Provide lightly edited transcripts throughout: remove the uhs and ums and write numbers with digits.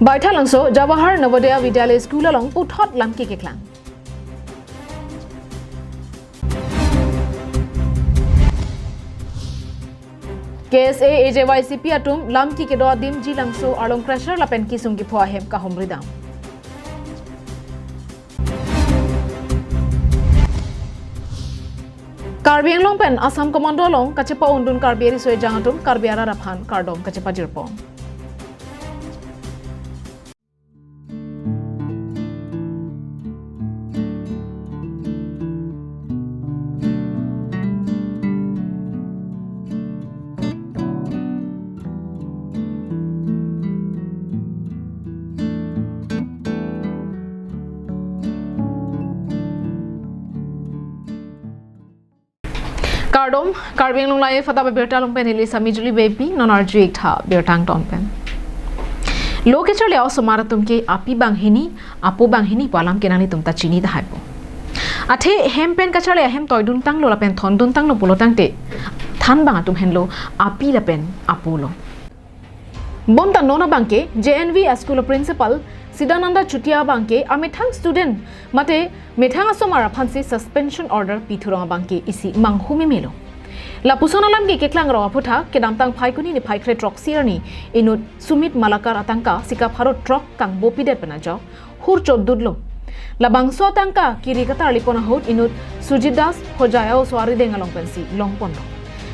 Baita langso Jawahar Navodaya Vidyalaya School along puthot lamki ke klang. KSA AJYCP atum lamki ke do dim ji langso along pressure lapen ki sungki phwa hem ka homridam. Karbi Anglong pen Assam Commando long kacepa undun Karbiari soe jangatum Karbiara raphan kardom kacepa jirpo. Kardom, Karbi Anglong lai Adap Abirta long pen ili samijuli baby non-arjui tha birtang ton pen. Loke chale aw somaratum ke api banghini, apo banghini palam ke nani tumta chini da haipo. Athe hem pen ka chale hem toydun tang lo la pen thondun tang lo pulotang te than bang atum hen lo api la pen apo lo. Bom ta nona bangke JNV School Principal Sidananda Chutia bangke amethang student mate methang asomara phansi suspension order pithuranga bangke isi manghumi melo. La pusona lamki keklang rawa phutha kedamtang phaikuni ni phaikre truck sirani inut Sumit Malakar atangka sika pharo truck kang bopidet penajo hurcho dudlo. La bangso atangka kiri kata lipona hot inut Sujidas hojaya swari dengalong pensi longpondo.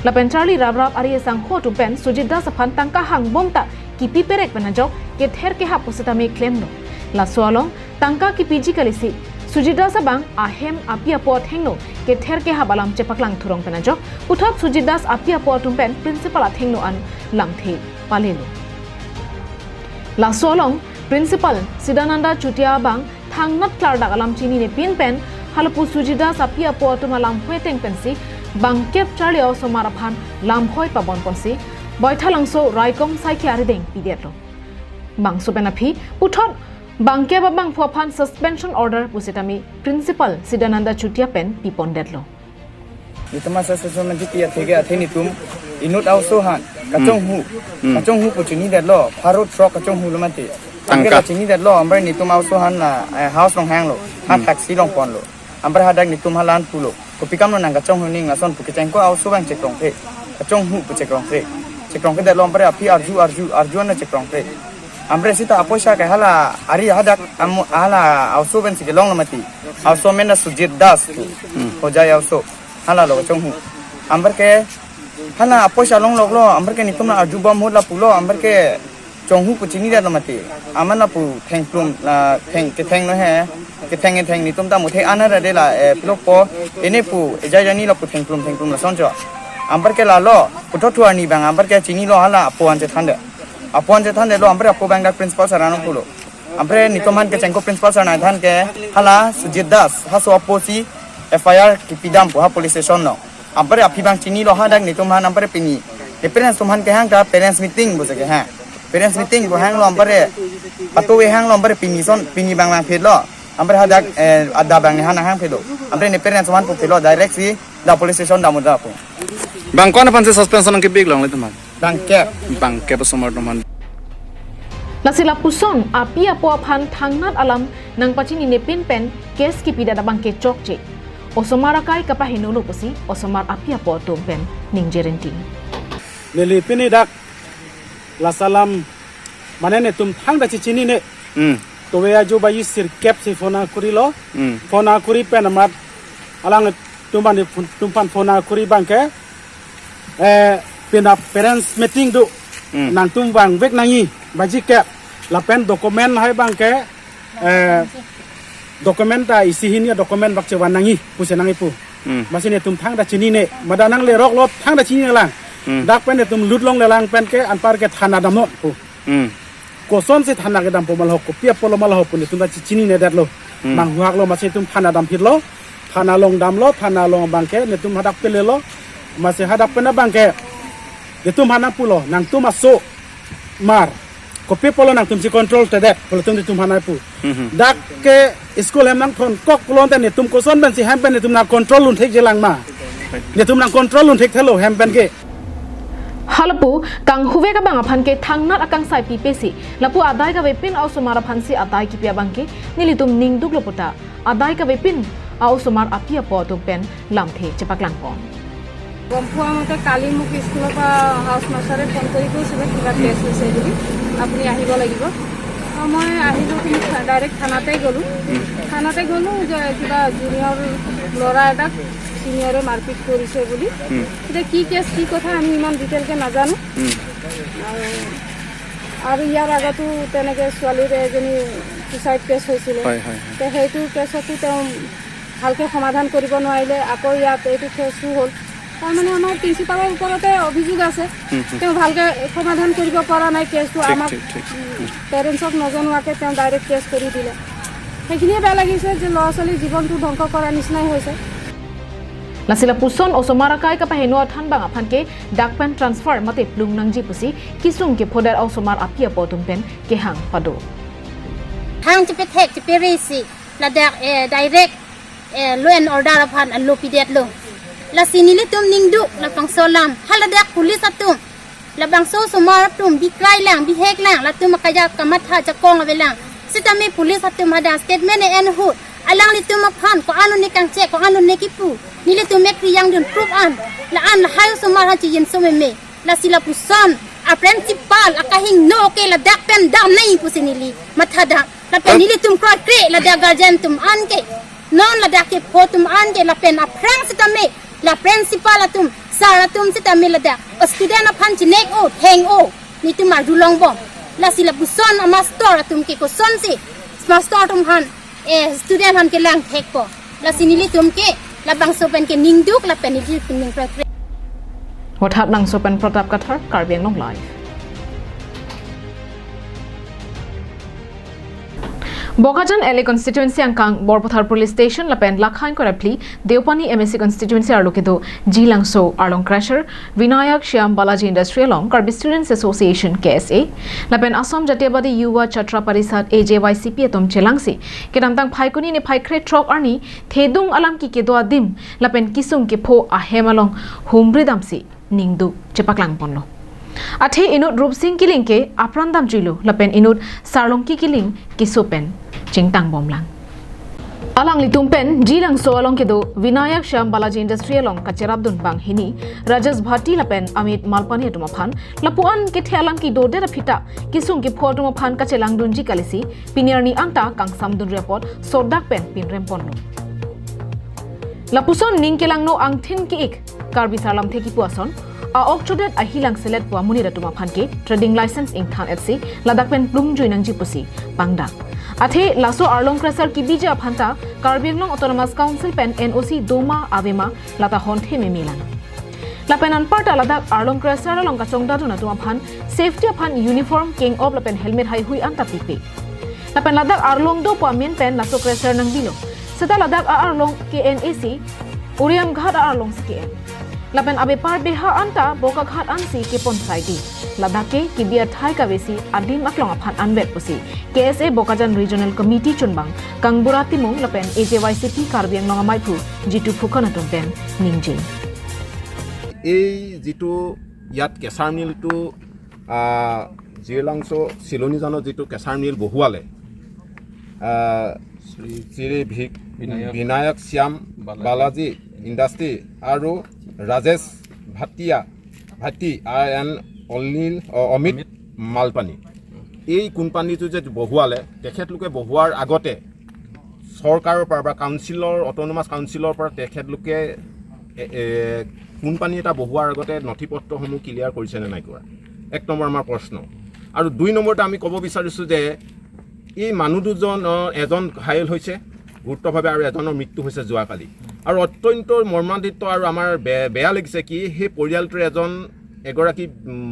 La pentrali rabrap ari sang khotu pen Sujidas aphan tangka hang bomta kipi perek penajo ke ther ke ha positame claim no. La soalong tangka ki PG kalisi Sujidas abang ahem apia pot hengno ke ther ke ha balam chepaklang thurong penajo uthap Sujidas apia potum pen principal athengno an lamthe palelo. La soalong principal Sidananda Chutia bang thangnat klarda alam chini ne pin pen halapu Sujidas apia potum alam hweteng pensi bangkep charlio somaraphan lam hoi pabon ponsi Baita langso raikom saiki arideng pidiatlo. Bangso penapi puthot bangke babang phophan suspension order pusitami principal Sidananda Chutia pen pipondetlo. Itama suspension tiya thege atheni tum inut also han kachong hu puchini detlo pharo truck kachong hu lomate angka chini detlo ambar nitum also han house long hang lo han taxi long pon lo ambar hadak nitum halan pulo kopikam no nang kachong hu ning ason pukiteng ko also bang chekrong the kachong hu puchekrong the cekrong ke dalam pada api arjuan cekrong ke ambre sita apoisha ke hala ari hadak hala auso ben sigelong lamati auso mena sujit das tu hojaya auso hala lo chonghu amber ke hala apoisha long lo amber ke nitum arju bom hot la pulo amber ke chonghu puchini da lamati amana pu thengplum la theng no he ke theng nitum ta muthe anara de la plok po ene pu ejajani la pu thengplum la sonjo ambar ke lalo putotua ni bang ambar ke chini lo hala apuan je thande lo ambar apu bang da principal sarano pulo ambre nitoman ke chengko principal sarana than ke hala Sujit Das haso aposi FIR ki pidam po ha police station no ambre api bang chini lo hadak nitoman ambre pini parents tumhan ke hang ka parents meeting bo se ke ha parents meeting bo hang lo ambre pato we hang lo ambre pini bang phet lo ambre hadak ada bang hana hang phet lo ambre ne parents wan po phet lo direct si da police station da muda po Bangkon apa sih suspension yang kebig long itu man? Bangke pesomar teman. Lasila puson api apo aphan thangnat alam nang pachini ne pin pen kes ki pida da bangke chokche. Osomara kai kapahinolo posi osomar api apo tom pen ningerenti. Neli pini dak la salam manene tum thang da chichini ne. To we aju bayi sir cap si fona kuri lo. Fona kuri pen amat alang tumpan fona kuri bangke pina parents meeting do nang tumbang vek nangi baji ke la pen dokumen hai bangke dokumenta isi hinia dokumen bakche wan nangi puse nangi pu masine tum thang da chini ne madanang le rok lot thang da chini lang dak pen tum lutlong le lang pen ke anpar ke thana dam no pu koson se thana ke dam pomal hok pia polomal hok pu tum da chini ne dat lo mang huak lo masih tum thana dam phit lo thana long dam lo thana long bangke ne tum hadak pele lo masih hadap pena bangke itu mana pulo nang tu masuk mar kopi polo nang tum si control tedet polo tum itu mana pu dak ke school hem nang thon kok pulon ten tum koson ben si hem ben tum nang control lun thek jelang ma tum nang control lun thek thelo hem ben ke halapu kang huwe ka bang aphan ke thangnat akang sai pipesi lapu adai ka wepin au sumara phansi adai ki pia bangke nilitum ningduk lopota adai ka wepin au sumar apia po tu pen lamthe chepaklang pon গম্পুয়া মতে কালি মোক স্কুলৰ পৰা house মাষ্টাৰে phone কৰি কৈছিলে কিবা cash হৈছে বুলি আপুনি আহিব লাগিব মই আহিলোঁ কিন্তু ডাইৰেক্ট থানাতে গ'লোঁ যে কিবা জুনিয়ৰ ল'ৰা এটাক চিনিয়ৰে মাৰপিট কৰিছে বুলি এতিয়া কি কেছ কি কথা আমি ইমান ডিটেইলকৈ নাজানো আৰু ইয়াৰ আগতো তেনেকৈ ছোৱালীৰ এজনী ছুচাইড কেছ হৈছিলে সেইটো কেছতো তেওঁ ভালকৈ সমাধান কৰিব নোৱাৰিলে আকৌ ইয়াত এইটো কেছো হ'ল তাৰমানে আমাৰ প্ৰিন্সিপালৰ ওপৰতে অভিযোগ আছে তেওঁ ভালকৈ সমাধান কৰিব পৰা নাই কেছটো আমাক পেৰেণ্টছক নজনোৱাকৈ তেওঁ ডাইৰেক্ট কেছ কৰি দিলে সেইখিনিয়ে বেয়া লাগিছে যে ল'ৰা ছোৱালীৰ জীৱনটো ধ্বংস কৰাৰ নিচিনাই হৈছে lasila puson o somara kai ka paheno than bang aphan ke dakpen transfer mate plung nangji pusi kisung ke phodar au somar apia potum pen ke hang pado hang ti petek ti perisi la dak direct law and order aphan an lo pidet lo la sinili tum ningdu la pangsolam haladak police atum la bangso somar tum bi krai lang bi hek lang la tum kaya kamat ha ja kong avelang sitame police atum ada statement en hu alang li tum aphan ko anu ni kang che ko anu ne kipu nile tu mek yang dun proof an la hayo somar ha chi yen someme la sila puson a principal akahing no ke la dak pen dam nei pusinili mathada la pen nile tum kro kre la da guardian tum an ke non la dak ke potum an ke la pen a prang sitame la principal atum saratum sitame la dak student aphan chi nek o theng o ni tu mar dulong bom la sila puson a master atum ke ko son si master tum han student han ke lang thek po la sinili tum ke la bangso pen ke ningduk la pen ni ning pra wathat nang sopan protap kathar karbiang long live Bogajan LA constituency angkang Borpothar police station lapen lakhain korapli Deopani MSC constituency arlokedo Jilangso Arlong Crasher Vinayak Shyam Balaji Industrial Long Karbi Students Association KSA lapen Assam Jatiyabadi Yuwa Chatra Parisad AJYCP atom chelangsi kedamtang phaikuni ne phaikre trok arni thedung alam ki kedo adim lapen kisung ke pho ahemalong humbridamsi ningdu chepaklang ponlo Athe inut Rup Singh Kiling ke aprandam juilu lapen inut Sarlong ki Kiling kisopen Chingtang bomlang Alang litumpen jilang so along kedo Vinayak Shyam Balaji Industrial Long Kacherabdun bang hini Rajas Bhatti lapen Amit Malpani atumaphan lapuan ke thealang ki dode ra phita kisung ki photumaphan kachelang dunji kalisi pinirni anta kang samdun report sodak pen pinrem ponno Lapuson ningkelang no angthin ki ik karbi sarlam theki puason a okchodet a hilang selet pua muni ratuma phanke trading license ing than FC ladak pen plum joinang ji pusi pangda athe laso arlong crasher ki bija phanta Karbianglong autonomous council pen NOC doma avema lata honthe memilan lapen anparta ladak arlong crasher long ka chongda duna tuma phan safety phan uniform king of lapen helmet hai hui anta pipe lapen ladak arlong do pua men pen laso crasher nang bilo seta ladak arlong KNAC Uriam ghat arlong KN lapen abe par beha anta boka ghat ansi ke pon saidi ladake ki bia thai ka besi adim aklong aphan anwet pusi KSA Bokajan Regional Committee chunbang kangbura timung lapen AJYCP Karbiang nongamai phu jitu phukona tumpen ningje এই যেটো ইয়াত কেঁচাৰ মিলটো জিলাংশ চিলনি জানো যেটো কেঁচাৰ মিল বহুৱালে Shri Vinayak Shyam Balaji industry আৰু ৰাজেশ ভাটি and Amit মালপানী এই কোম্পানীটো যে বহুৱালে তেখেতলোকে বহুৱাৰ আগতে চৰকাৰৰ পৰা বা কাউন্সিলৰ অট'নমাছ কাউন্সিলৰ পৰা তেখেতলোকে কোম্পানী এটা বহুৱাৰ আগতে নথিপত্ৰসমূহ ক্লিয়াৰ কৰিছে নে নাই কৰা এক নম্বৰ আমাৰ প্ৰশ্ন আৰু দুই নম্বৰতে আমি ক'ব বিচাৰিছোঁ যে এই মানুহ দুজন এজন ঘাইল হৈছে গুৰুত্বভাৱে আৰু এজনৰ মৃত্যু হৈছে যোৱাকালি আৰু অত্যন্ত মৰ্মান্তিত আৰু আমাৰ বেয়া লাগিছে কি সেই পৰিয়ালটোৰ এগৰাকী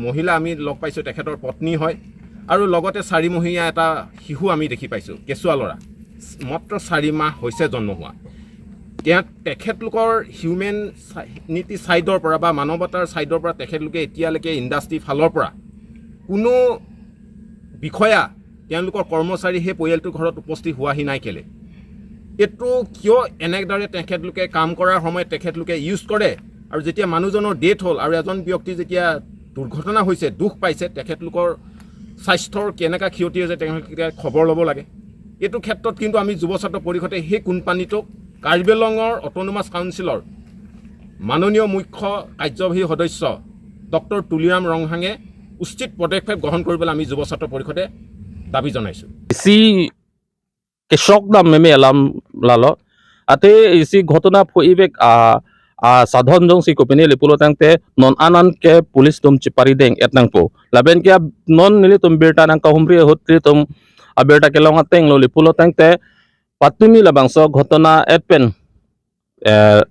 মহিলা আমি লগ পাইছোঁ তেখেতৰ পত্নী হয় আৰু লগতে 4 মহীয়া এটা শিশু আমি দেখি পাইছোঁ কেঁচুৱা ল'ৰা মাত্ৰ 4 মাহ হৈছে জন্ম হোৱা তেখেতলোকৰ হিউমেন নীতি ছাইডৰ পৰা বা মানৱতাৰ ছাইডৰ পৰা তেখেতলোকে এতিয়ালৈকে ইণ্ডাষ্ট্ৰী ফালৰ পৰা কোনো বিষয়া তেওঁলোকৰ কৰ্মচাৰী সেই পৰিয়ালটোৰ ঘৰত উপস্থিত হোৱাহি নাই কেলে এটো কিয় এনেদৰে তেখেতলোকে কাম কৰাৰ সময়ত তেখেতলোকে ইউজ কৰে আৰু যেতিয়া মানুহজনৰ ডেথ হ'ল আৰু এজন ব্যক্তি যেতিয়া দুৰ্ঘটনা হৈছে দুখ পাইছে তেখেতলোকৰ স্বাস্থ্যৰ কেনেকুৱা ক্ষতি হৈছে তেওঁলোকে খবৰ ল'ব লাগে এইটো ক্ষেত্ৰত কিন্তু আমি যুৱ ছাত্ৰ পৰিষদে সেই কোম্পানীটোক কাৰ্বি আংলঙৰ অট'নমাছ কাউন্সিলৰ মাননীয় মুখ্য কাৰ্যবাহী সদস্য ডক্টৰ তুলিৰাম ৰংহাঙে উচিত পদক্ষেপ গ্ৰহণ কৰিবলৈ আমি যুৱ ছাত্ৰ পৰিষদে দাবী জনাইছোঁ isi kesok dam meme alam lalo ate isi ghotona phoibek sadhon jong si kopini lipulo tangte non anan ke police tum chipari deng etnang po laben ke non nili tum birta nang kahumri hotri tum abirta kelong ateng lo lipulo tangte patumi labangso ghotona etpen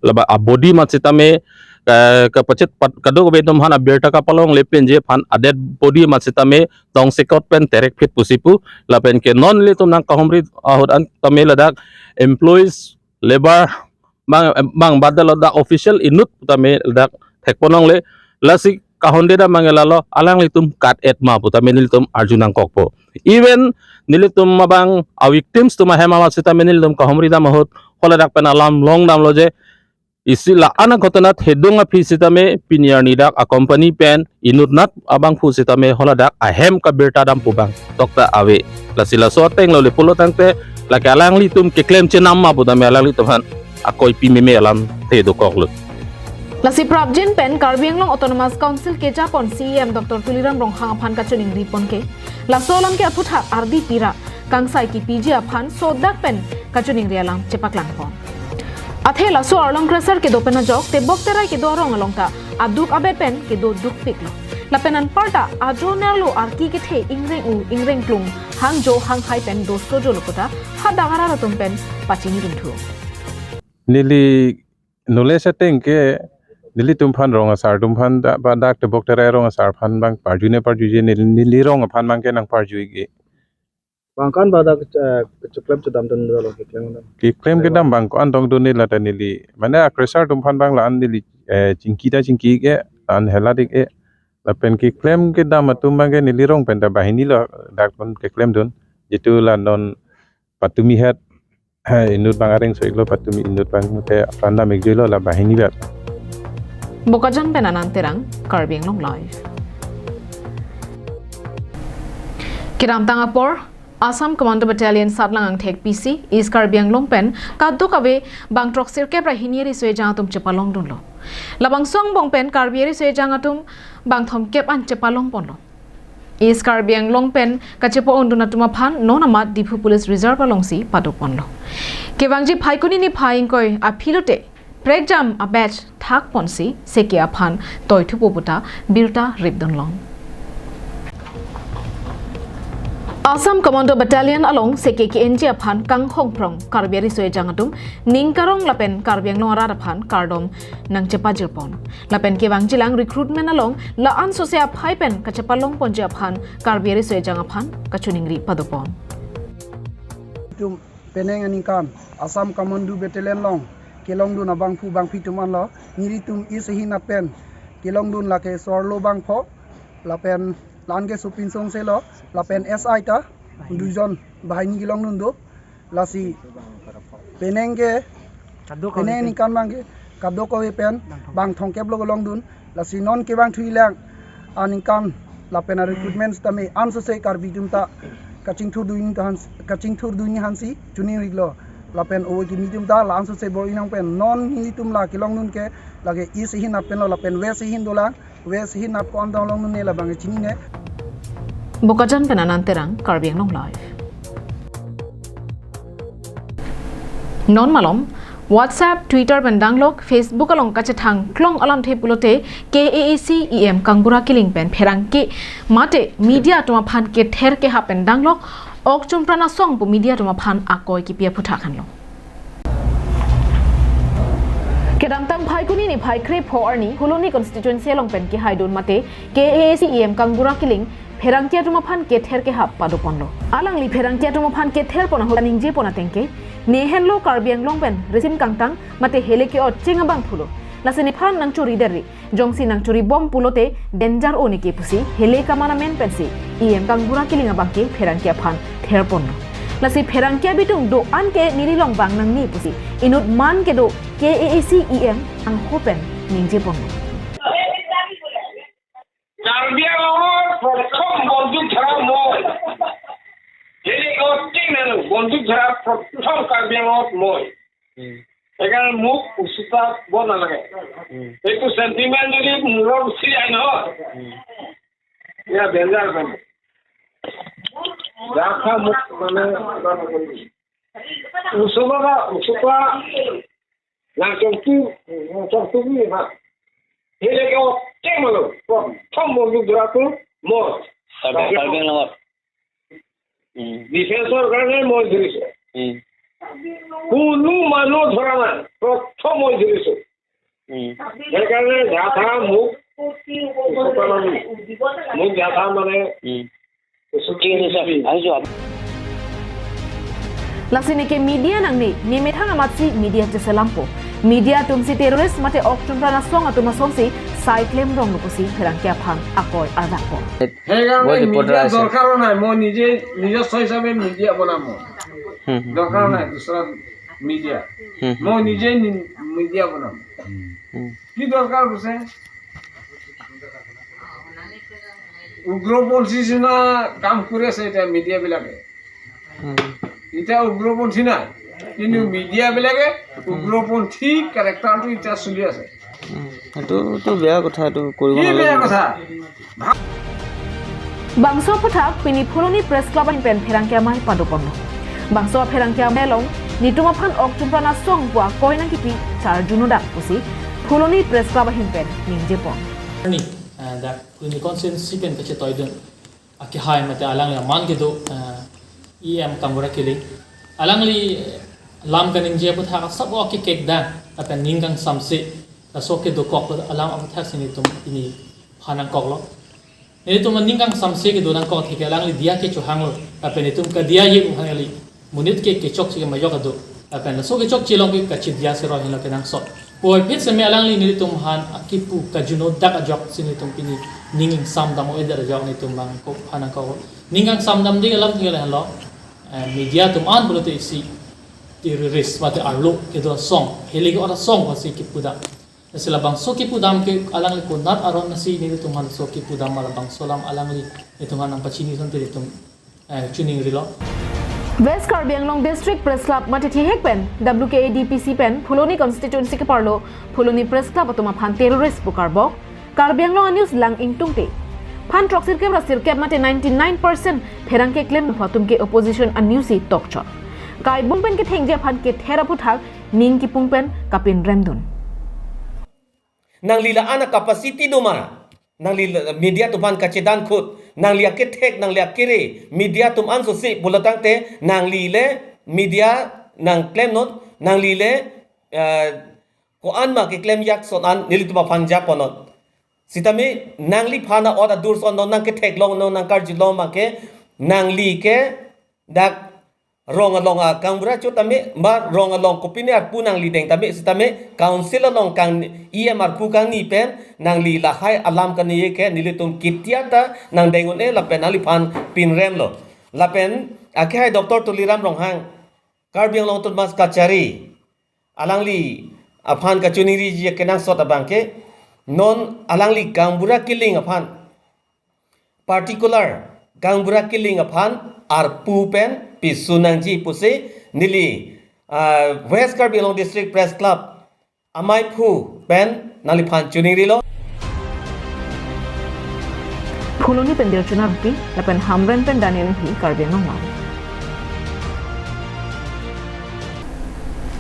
laba body machitame kapacit kadok bedom han abirta kapalong lepen je phan adet body machitame tong sekot pen terek fit pusipu lapen ke non li tum nang kahumri ahud an tame ladak employees labor bang badal ladak official inut tame ladak thekponong le lasi kahonde da mangelalo alang litum kat etma putame nilitum arjunang kokpo even nilitum mabang a victims tuma hema machitame nilitum kahumri da mahut holadak pen alam long dam loje isila anak kotonat hedonga fisitame piniar nidak a company pen inutnat abang fusitame holadak ahem ka birta dam pubang dokta awe lasila soteng lo lepulo tangte laki alang litum ke claim chenamma putame alang litum han akoi pimeme alam thedo koklut lasi prabjin pen Karbi Anglong Autonomous Council ke japon CM Dr. Tuliram Ronghang aphan ka chuning ripon ke lasolam ke aputha ardi pira kangsai ki PG aphan sodak pen ka chuning rialam cepak langpon athe laso arlong craser ke dopena jok te bok terai ke dorong alongta aduk abet pen ke do duk piklo lapenan parta ajonalo arki ke the ingreng plung hang jo hang hai pen dosto jo lokota hadagara ratum pen pachini dumthu nili nole seteng ke nili tumphan rong asar tumphan ba dak te bok terai rong asar phan bang parjuje nili rong phan bang ke nang parjui ge bangkan badak ceklem cedam dan dalo ki claim ke dam bang ko antong do nila ta nili mane akresar tumphan bang la an nili cingki ke an heladik e la pen ki claim ke dam atum bang ke nili rong pen ta bahini lo dak pon ke claim don jitu la non patumi het inut bang areng soiklo patumi inut bang mute afanda megjilo la bahini bat bokajan penanan terang Karbi Anglong live kiram tangapor Assam Commando Battalion Satlangang Thek PC is Karbi Anglong pen kaddo kawe bang trok sirke prahinieri swe jangatum chepalong dunlo labang song bong pen Karbieri swe jangatum bang thom kep an chepalong ponlo is Karbi Anglong pen kachepo ondunatuma phan nonamat Dipu Police Reserve alongsi padoponlo kewangji phaikuni ni phaingkoi aphilote pregjam a batch thak ponsi sekia phan toithu poputa birta ribdonlong Assam Commando Battalion along SKKNG aphan kang hongprong Karbieri soe jangatum ningkarong lapen Karbi Anglong ara aphan kardom nang chepa jirpon lapen kewang jilang recruitment along la an sose aphai pen kachepalong ponje aphan Karbieri soe jang aphan kachuningri padopon tum peneng anikam Assam Commando Battalion long kelong dun abang fu bang pituman lo ngiri tum ishin apen kelong dun lake sorlo bang pho lapen lan ke supin song se lo lapen SI ta dujon bahini gilong nundo lasi peneng ni kan bang ke kaddo ko pen bang thongkep lo golong dun lasi non ke bang thui lang aning kan lapen recruitment tame anso se karbi dum ta kaching thur duin hansi chuni riglo lapen o ki mitum ta la anso se bo inang pen non ni tum la kilong nun ke lage is hin apen lo lapen wes hin dola wes hin ap kon dong long nun ne la bang chini ne bokajan penanan terang Karbi Anglong live non malom WhatsApp Twitter bendanglok Facebook along kachethang klong alam thepulote KAAC EM kangbura killing pen pherangke mate media tuma phan ke ther ke hapen danglok ok chumprana song bu media tuma phan akoi ki pia phutha khanlo kedamtang phaikuni ni phaikre phoarni huloni constituency along pen ki haidun mate KAAC EM kangbura killing Ferangkia tuma phan ke ther ke hap padoponlo alang li ferangkia tuma phan ke ther pona honing je pona tengke nehenlo Karbi Anglong pen resim kangtang mate heleke o chenga bang phulo laseni phan nang chori derri jongsi nang chori bom pulote danger one ke pusi hele kamana men pensi EM kangbura kilinga bangke ferangkia phan ther ponlo lasi ferangkia bitung do an ke nililong bang nang ni pusi inut man ke do KAAC EM ang hopen ningje ponlo বন্দুক ধৰা প্ৰথম কাৰ্বি আংলঙত মই সেইকাৰণে মোক উচিতা বৰ নালাগে এইটো sentiment যদি মূৰৰ উঠি যায় নহয় এয়া ডেঞ্জাৰ মানে যাখা মোক মানে উচুপা চকটুকি সেইলৈকে অতি মানে প্ৰথম বন্দুক ধৰাটো মই ডিফেন্সৰ কাৰণে মই ধৰিছোঁ কোনো মানুহ ধৰা নাই প্ৰথম মই ধৰিছোঁ সেইকাৰণে যাথা মোক যাথা মানে Lasini ke media nang ni methang amatsi media te selampo media tumsi terrorist mate oktum prana song atuma somsi cyclem rong nukusi pherang kya phang akoy ardapo সেইকাৰণে মিডিয়া দৰকাৰ নাই মই নিজে নিজস্ব হিচাপে মিডিয়া বনাম দৰকাৰ নাই দুসৰা মিডিয়া মই নিজে মিডিয়া বনাম কি দৰকাৰ হৈছে উগ্ৰপন্থী নিচিনা কাম কৰি আছে এতিয়া মিডিয়া বিলাকে এতিয়া উগ্ৰপন্থী নাই কিন্তু মিডিয়া বিলাকে উগ্ৰপন্থী কেৰেক্টাৰটো এতিয়া চলি আছে এইটো বেয়া কথা এইটো কৰিব নালাগে বেয়া কথা Bangso puthak pini phuloni press club in pen pherangkya mai paduponno Bangso pherangkya melong nituma phan oktum prana song bua koina kipi char junuda pusi phuloni press club in pen ningje pon ni da puni consensus pen kache toidun aki hai mate alang la man ke do em kamura kili alang li lam kaning je puthak sab ok kek da apen ningang samse da soke do kok alam aputhak sini tum ini phanang kok lo ni tum ningang samse ke do nang kok thike alang li dia ke chuhang lo apen tum ka dia ye buhang li munit ke chok si ma yok do apen so ke chok chilong ke kachi dia se ro hin lo kenang so poi phit se me alang li ni tum han akipu ka juno dak ajok sini tum pini ninging sam dam o eder jok ni tum bang ko phanang kok ningang sam dam de alam thile lo media tum an bolote isi terrorist mate arlo ke do song helig ora song wasi kipuda sila bang so kipudam ke alang li ko nat aron nasi ni tum han so kipudam mala bang solam alang li tum han pachini son te tum tuning rilo West Karbi Anglong District Press Club mate thihek pen WKADPC pen phuloni constituency ke parlo phuloni press club atuma phan terrorist bukarbo Karbi Anglong news lang ingtungte phan troxir ke brasir ke mate 99% pherang ke claim phatum ke opposition an newsi tokcho kai bungpen ke thengje phan ke thera puthak ning ki pungpen kapin remdun nang lila ana capacity duma nang lila media tuman kacedan khut nang lia ke thek nang lia kire media tum an so si bulatang te nang lile media nang claim not nang lile ko an ma ke claim yak son an nilituma phanja ponot sitami nang li phana oda dur son nang ke thek long no nang karji long ma ke nang li ke dak rong along a kangbra chotame ma rong along kopine at punang li deng tame sitame council along kang EMR pu kang ni pen nang li la hai alam kan ye ke nilitum kitiata nang dengon la pen ali phan pin rem lo la pen akhai doctor tuliram rong hang karbiang long tut mas kachari alang li aphan ka chuniri ji ke nang sot abang ke non alang li kangbura killing aphan particular kangbura killing aphan ar pu pen pisunang ji puse nili West Karbi Anglong District Press Club amai phu pen nali phan chuniri lo phuloni pen der chunar pi la pen hamren pen daniel hi Karbi Anglong ma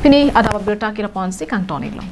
pini adap abirta kira ponsi kang tonik lo